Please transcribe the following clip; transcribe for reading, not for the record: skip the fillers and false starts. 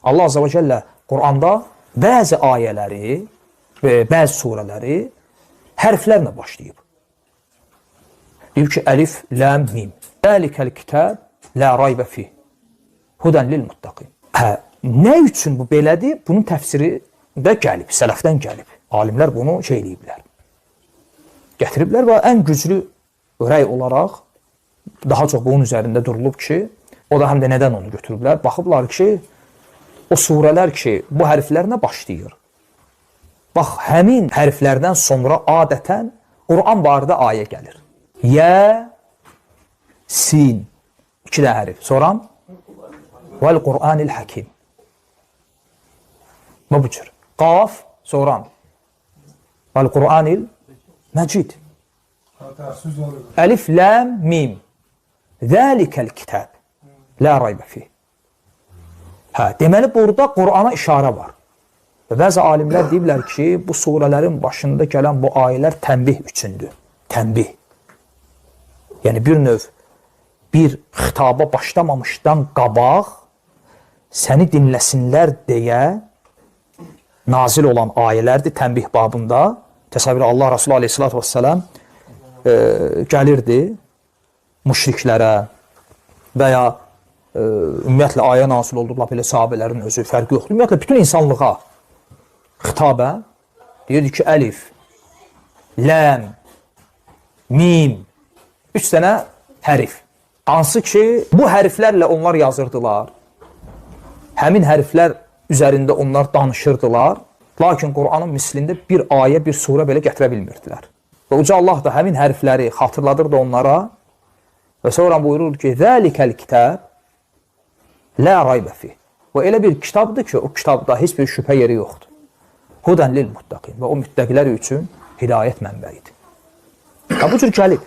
Allah Azze ve Celle Quranda bəzi ayələri və bəzi surələri hərflərlə başlayıb. Deyir ki, əlif, ləm, mim. Dəlikəl kitab, lə raybə fih. Hudən lil muttaqin. Nə üçün bu belədir? Bunun təfsiri də gəlib, sələfdən gəlib. Alimlər bunu eləyiblər. Gətiriblər və ən güclü rəy olaraq daha çox bunun üzərində durulub ki, o da həm də nədən onu götürüblər? Baxıblar ki, o surələr ki, bu hərflərlə başlayır. Bax, həmin hərflərdən sonra adətən Quran barədə ayə gəlir. Yə, sin, 2 də hərf. Sonra vəl Qur'anil həkim. Və bu cür. Qaf, sonra vəl Qur'anil məcid. Əlif, ləm, mim. Zəlikəl kitab. Lə raybə fih. Deməli, burada Qur'ana işarə var. Və bəzi alimlər deyiblər ki, bu surələrin başında gələn bu ayələr tənbih üçündür. Tənbih. Yəni, bir növ, bir xitaba başlamamışdan qabaq səni dinləsinlər deyə nazil olan ayələrdir tənbih babında. Təsəvvür Allah Rasulü aleyhissalatü vesselam gəlirdi müşriklərə və ya ümumiyyətlə ayə nazil olduqla belə sahabələrin özü fərqi yoxdur. Ümumiyyətlə, bütün insanlığa xitabə deyirdi ki, əlif, ləm, mim, 3 dənə hərif. Hansı ki, bu hərflərlə onlar yazırdılar. Həmin hərflər üzərində onlar danışırdılar. Lakin Qur'anın mislində bir ayə, bir surə belə gətirə bilmirdilər. Və Uca Allah da həmin hərfləri xatırladırdı onlara və sonra buyurur ki, Zəlikəl kitab lə raybə fih. Və elə bir kitabdır ki, o kitabda heç bir şübhə yeri yoxdur. Hudən lil muttaqin. Və o müttəqilər üçün hidayət mənbəyidir. Bu cür gəlib.